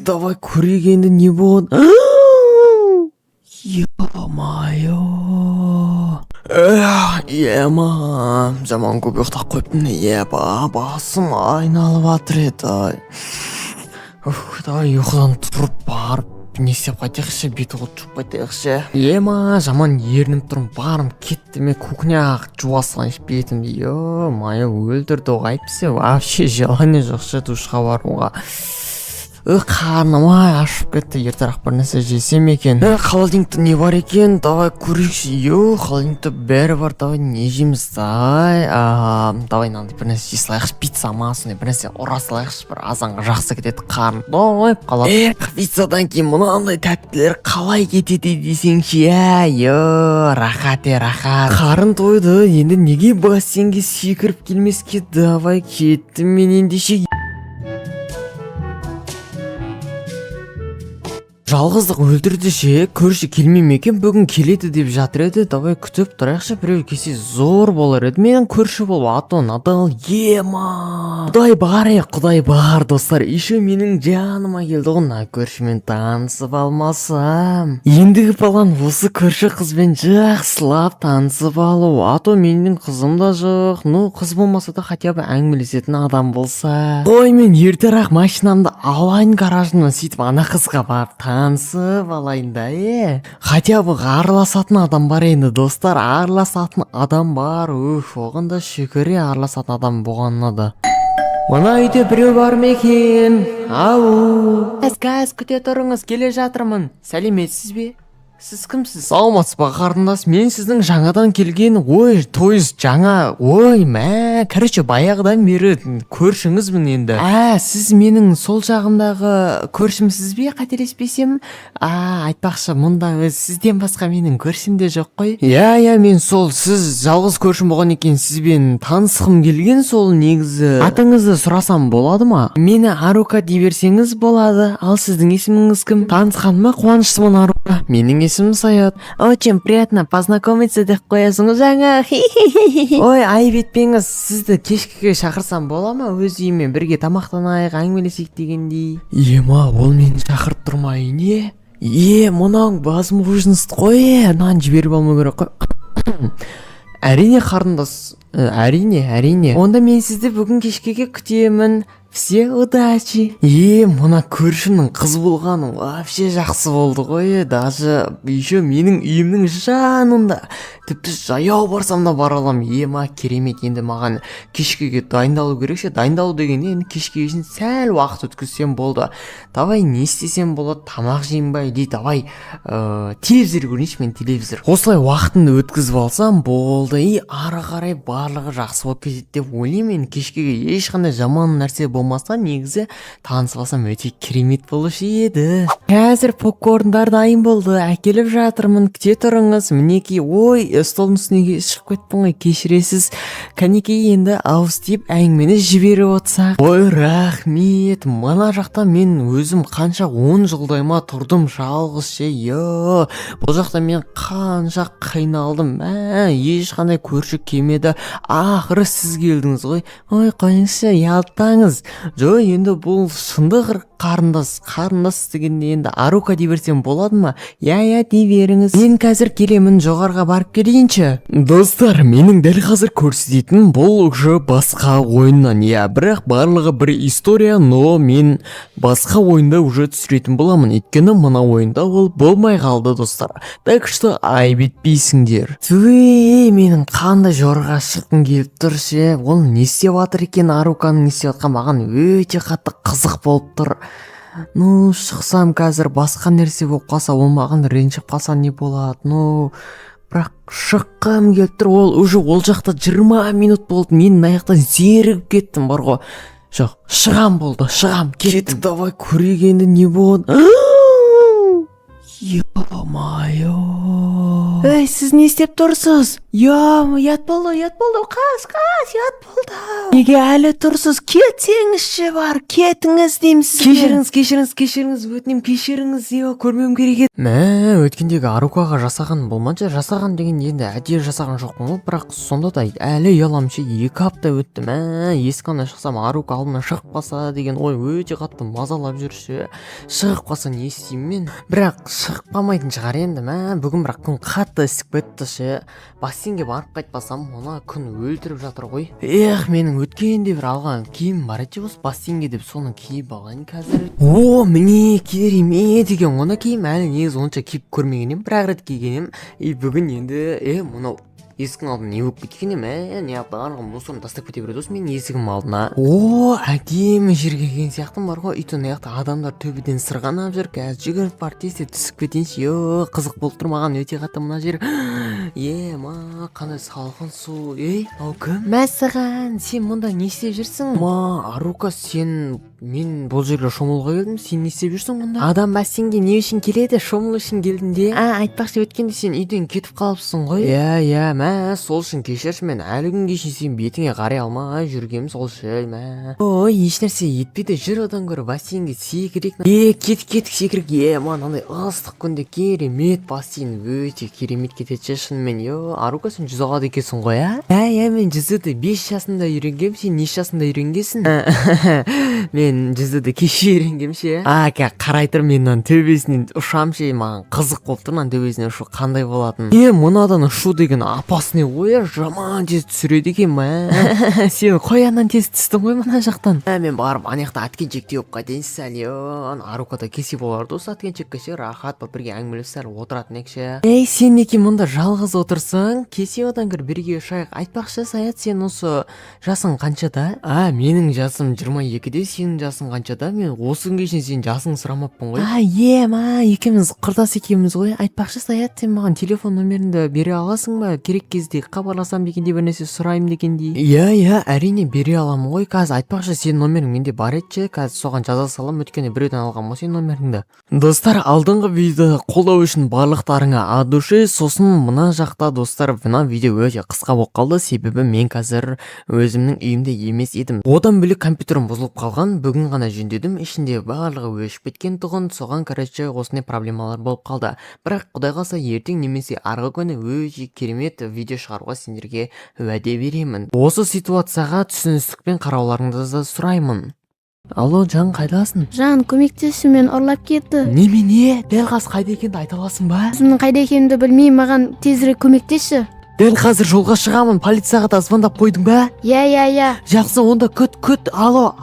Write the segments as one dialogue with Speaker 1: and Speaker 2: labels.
Speaker 1: давай көрейік енді не болады. Ё-моё. Ема, жаман көп ұйықтап қойыппын. Басым айналып жатыр еді. Давай ұйқыдан тұрып барып не істеп қайтайықшы, бет жуып қайтайықшы. Ема, жаман ерініп тұрмын, барым кетті ме кухняға жуасыншы бетімді. Ё-моё, өлтірді ғой әйтпесе, вообще желание жоқ ше душқа баруға. Қарным ашып кетті, ертерақ бір нәрсе жесем екен. Холодильникте не бар екен, давай көрейікші. Холодильникте бәрі бар, давай не жейміз, давай мынандай бір нәрсе жей салайықшы, пицца ма сондай бір нәрсе ұра салайықшы, бір азанға жақсы кетеді, қарным тойып қалады. Пиццадан кейін мынандай тәттілер қалай кетеді десеңші. Рахат рахат. Қарын тойды, енді неге бассейнге секіріп келмеске, давай кеттім мен ендеше. Жалғыздық өлтірді ше, көрші келмей екен, бүгін келеді деп жатыр еді. Давай күтіп тұрайықшы, біреу келсе зор болар еді. Менің көрші болып аты Надал. Ема, құдай бар достар. Еще менің жаныма келді ғой, көршімен танысып алмасам. Ендігі балан осы көрші қызбен жақсылап танысып алу. Ато менің қызым да жоқ. Қыз болмаса да хотя бы әңгімелесетін адам болса. Қой, мен ертерақ машинамды алайын гаражына, сөйтіп ана қызға барып танысып алайын да. Хотя бы араласатын адам бар енді достар, араласатын адам бар. Оған да шүкір, араласатын адам болғанына да. Мына үйде біреу бар ма екен? Ау, кәз күте тұрыңыз, келе жатырмын. Сәлеметсіз бе? Сіз кімсіз? Саламатсыз ба қарындас, мен сіздің жаңадан келген, короче, баяғыдан бері көршіңізбін енді. Сіз менің сол жағымдағы көршімсіз бе, қателеспесем? Айтпақшы, мұнда сізден басқа менің көршім де жоқ қой. Мен сол, сіз жалғыз көршім болған екен, сізбен танысқым келген, сол негізі. Атыңызды сұрасам болады ма? Мені Арука дей берсеңіз болады. Ал сіздің есіміңіз кім? Танысқаныма қуаныштымын, Арука. Менің есімім Саят. Очень приятно познакомиться деп қоясыңыз жаңа. Ой, айып етпеңіз, сізді кешкіге шақырсам бола ма? Өз үйіме бірге тамақтанайық, әңгімелесейік дегендей. Ема, ол мені шақырып тұрмай не? Мұнаң басым ужинсты қой, нан жіберіп алмау керек қой. Әрине қарындас, әрине. Онда мен сізді бүгін кешкеге күтемін. Все удачи. Мына көршімнің қыз болғаны вообще жақсы болды ғой. Даже еще менің үйімнің жанында. Тіпті жаяу барсам да бара аламын. Ема, керемет. Енді маған кешкеге дайындалу керек ше. Дайындалу дегенде енді кешке үшін сәл уақыт өткізсем болды. Давай не істесем болады? Тамақ жеймін ба? Или давай телевизор көрейінші, мен телевизор. Осылай уақытымды өткізіп алсам болды. Ары қарай барлығы жақсы болып кетеді деп ойлаймын. Кешкеге ешқандай жаман нәрсе болмаса, негізі танысып алсам өте керемет болушы еді. Қазір попкорндар дайын болды, әкеліп жатырмын, күте тұрыңыз. Мінекей, столдың үстіне шығып кеттім ғой, кешіресіз. Кәнекей, енді ауыз тиіп әңгімені жіберіп отырсақ. Рахмет. Мына жақта мен өзім қанша 10 жылдайма тұрдым жалғыз ше. Бұл жақта мен қанша қиналдым. Ешқандай көрші келмеді. Ақыры сіз келдіңіз ғой. Қойыңызшы, ұялтпаңыз. Енді бұл шындық қарындас дегенде енді Арука дей берсем болады ма? Дей беріңіз. Мен қазір келемін, жоғарға барып келейінші. Достар, менің дәл қазір көрсететін бұл уже басқа ойыннан. Бірақ барлығы бір история, но мен басқа ойында уже түсіретін боламын. Өйткені мына ойында ол болмай қалды, достар. Так что айып етпейсіңдер. Менің қандай жорға шыққым келіп тұр ше. Ол не істеп жатыр екен? Аруканың не істеп жатқан маған өте қатты қызық болып тұр. Шықсам қазір басқа нәрсе болып қалса, ол маған ренжіп қалса не болады? Бірақ шыққам келіп тұр. Ол жақта 20 минут болды. Мен аяқтан зерігіп кеттім, бар ғой. Жоқ, шығам, кеттік. Давай көрейік енді не болады. Ё-моё. Сіз не істеп тұрсыз? ұят болды, қас, ұят болды. Неге әлі тұрсыз? Кетсеңізші бар, кетіңіз деймін сізге. Кешіріңіз, өтінем, кешіріңіз, көрмеуім керек еді. Мә, өткендегі Арукаға жасаған болманша, жасаған деген енді әдейі жасаған жоқпын ғой, бірақ сонда да әлі ұяламшы, 2 апта өтті. Мә, есіктен шықсам Арука алдымнан шығып қалса деген ой өте қатты мазалап жүрші. Шығып қалса не істеймін мен? Бірақ шығып қалмайтын шығар енді. Мә, бүгін бірақ күн қатты ісіп кетті ше. Бассейнге барып қайтпасам, мына күн өлтіріп жатыр ғой. Менің өткенде бір алған киім бар еді осы бассейнге деп, соны киіп алайын қазір. Міне керемет деген оны киім, әлі негізі онша киіп көрмеген едім, бір рет киген едім. Бүгін енді мынау есіктің алдына не болып кеткен не барлығын мусорын тастап кете береді осы менің есігім алдына. Әдемі жерге келген сияқтым бар ғой. Өйтіп аяқта адамдар төбеден сырғанап жүр. Қазір жүгіріп барып тез түсіп кетейінші. Қызық болып тұр маған өте қатты мына жер. Қандай салқын су. Ау кім? Мәссаған, сен мұнда не істеп жүрсің? Арука, мен бұл жерге шомылуға келдім. Сен не істеп жүрсің мұнда? Адам бассейнге не үшін келеді? Шомылу үшін келдің де. Айтпақшы өткенде сен үйден кетіп қалыпсың ғой. Сол үшін кешірші, мен әлі күнге шейін сен бетіңе қарай алмай жүргем сол үшін. Ешнәрсе етпейді, жүр одан гөрі бассейнге секірек. Кеттік секірек. Мынандай ыстық күнде керемет бассейн, өте керемет кетеді шынымен. Арука, сен жүз алады екенсің ғой, мен жүзуді 5 жасында үйренгем, сен неше жасында үйренгенсің? Мен жүзуді кеше үйренгем ше. Қарай тұр, мен төбесінен ұшам ше, маған қызық болып тұр төбесінен ұшу қандай болатын. Мынадан ұшу деген опасный ой, жаман тез түсіреді екен. Сен қояннан тез түстің ғой мына жақтан. Мен барып анаяқта аткеншек теуіп қайтайын сәл. Арукада кесе боларды осы аткеншекке ше, рахат па бірге әңгімелесіп сәл отыратын екші. Сен неке мұнда жалғыз отырсың? Кесе одан кір бірге ұшайық. Айтпақшы Саят, сен осы жасың қаншада? Менің жасым 22-де, сенің жасың қаншада? Мен осы күнге шейін сен жасың сұрамаппын ғой. Екеуміз құрдас екеуміз ғой. Айтпақшы Саят, сен маған телефон номеріңді бере аласың ба? Керек кезде хабарласам дегенде бір нәрсе сұрайым дегендей. Әрине бере аламын ғой. Қазір айтпақшы сен номерің менде бар еді, қазір соған жаза салам, өткені біреуден алғам ғой сен номеріңді. Достар, алдыңғы видеоды қолдау үшін барлықтарыңа от души. Сосын мына жақта достар, мына видео өте қысқа болып қалды, себебі мен қазір өзімнің үйімде емес едім. Одан бөлек компьютерім бұзылып қалған, бүгін ғана жөндедім, ішінде барлығы өшіп кеткен тұғын, соған короче осындай проблемалар болып қалды. Бірақ құдай қаласа ертең немесе арғы күні өте керемет видео шығаруға сендерге уәде беремін. Осы ситуацияға түсіністікпен қарауларыңызды сұраймын. Алло, Жан, қайдасың?
Speaker 2: Жан, көмектесші, мен ұрлап кетті.
Speaker 1: Немене? Дәл қазір қайда екенді айта аласың ба?
Speaker 2: Өзімнің қайда екенімді білмеймін, маған тезірек көмектесші.
Speaker 1: Дәл қазір жолға шығамын, полицияға да звондап қойдың ба? Жақсы, онда күт. Алло,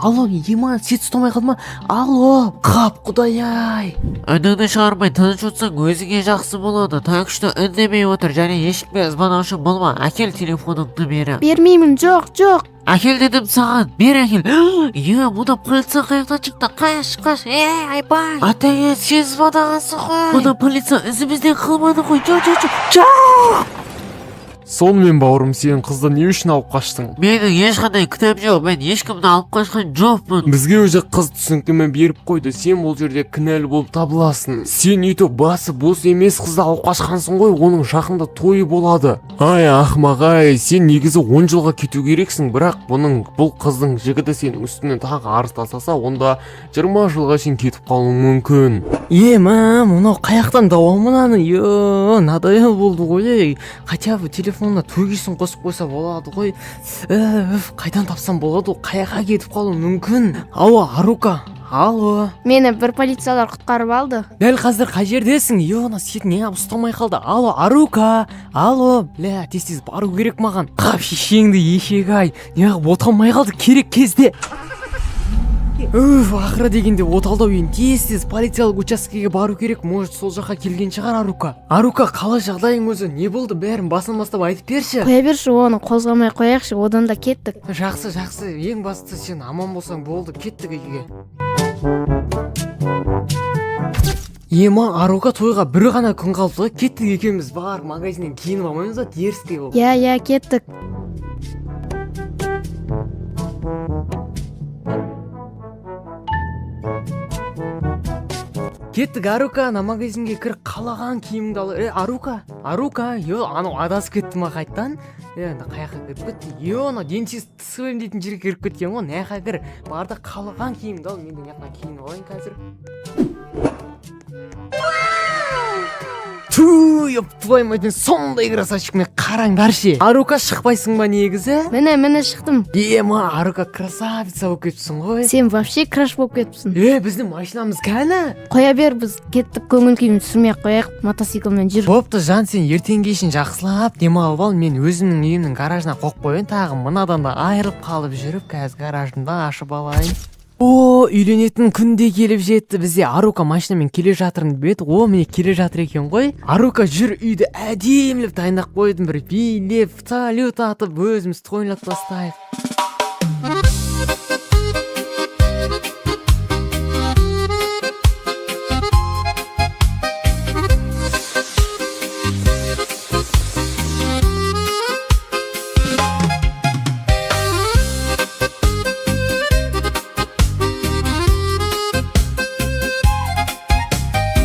Speaker 1: еман, сет ұстамай қалды ма? Алло, қап, құдай-ай.
Speaker 3: Үніңді шығармай тыныш отырсаң өзіңе жақсы болады. Так что үндемей отыр және ешкімге звондаушы болма. Әкел телефоныңды бері.
Speaker 2: Бермеймін, жоқ.
Speaker 3: Әкел дедім саған, бер әкел. Мұнда полиция қаяқтан шықты. Қаш. Айбай. Атаңа сен звондағансың ғой. Мұнда полиция ізімізден қалмады ғой. Жоқ.
Speaker 4: Сонымен бауырым, сен қызды не үшін алып қаштың?
Speaker 3: Менің ешқандай күнәм жоқ, мен ешкімді алып қашқан жоқпын.
Speaker 4: Бізге өзі қыз түсініктеме беріп қойды, сен бұл жерде кінәлі болып табыласың. Сен үйтіп басы бос емес қызды алып қашқансың ғой, оның жақында тойы болады. Ақмақ, сен негізі 10 жылға кету керексің, бірақ бұл қыздың жігіті сенің үстінен тағы арыз тастаса, онда 20 жылға шейін кетіп қалуың мүмкін.
Speaker 1: Мынау қаяқтан дауа мынаны? Надоел болды ғой. Хотя бы телефонына төгесін қосып қойса болады ғой. Қайдан тапсам болады, қаяққа кетіп қалу мүмкін. Алло, Арука. Алло.
Speaker 2: Мені бір полициялар құтқарып алды.
Speaker 1: Дәл қазір қай жердесің? Сен неғып ұстамай қалды? Алло, Арука. Алло. Тез бару керек маған. Қап, шешеңді ешек-ай. Неғып оталмай қалды керек кезде. Ақыры дегенде оталдау ең тез полициялық учаскеге бару керек. Может, сол жаққа келген шығар Арука. Арука, қалай жағдайың өзі? Не болды? Бәрін басынан бастап айтып берші.
Speaker 2: Қоя берші, оны қозғамай қояқшы, одан да кеттік.
Speaker 1: Жақсы. Ең бастысы сен аман болсаң болды, кеттік үйге. Арука, тойға бір ғана күн қалды. Кеттік екеуміз бар магазиннен киініп алмаймыз ба? Дерске бол.
Speaker 2: Кеттік.
Speaker 1: кеттік Арука, ана магазинге кір қалаған киіміңді ал. Арука, анау адасып кетті ма қайттан? Ана қаяққа кіріп кетті? Ана дентист тісі дейтін жерге кіріп кеткен ғой, наяққа кір. Барда қалаған киіміңді ал, мен де мына киініп алайын қазір. Ёп твой мать, сондай красавчикмен қараңдаршы. Арука шықпайсың ба негізі?
Speaker 2: Міне шықтым.
Speaker 1: Ма Арука красавица болып кетіпсің ғой.
Speaker 2: Сен вообще краш болып кетіпсің.
Speaker 1: Біздің машинамыз кәні?
Speaker 2: Қоя бер, біз кеттік, көңіл күйімізді түсірмей ақ қояйық, мотоциклмен жүр.
Speaker 1: Бопты жан, сен ертең кешін жақсылап демалып ал, мен өзімнің үйімнің гаражына қойып қояйын, тағы мынадан да айырылып қалып жүріп, қазір гаражымды ашып алайын. Үйленетін күн де келіп жетті. Бізде Арука машинамен келе жатырын бет. Міне келе жатыр екен ғой. Арука жүр, үйді әдемілеп дайындап қойдым, бір билеп салют атып өзіміз тойлап тастайық.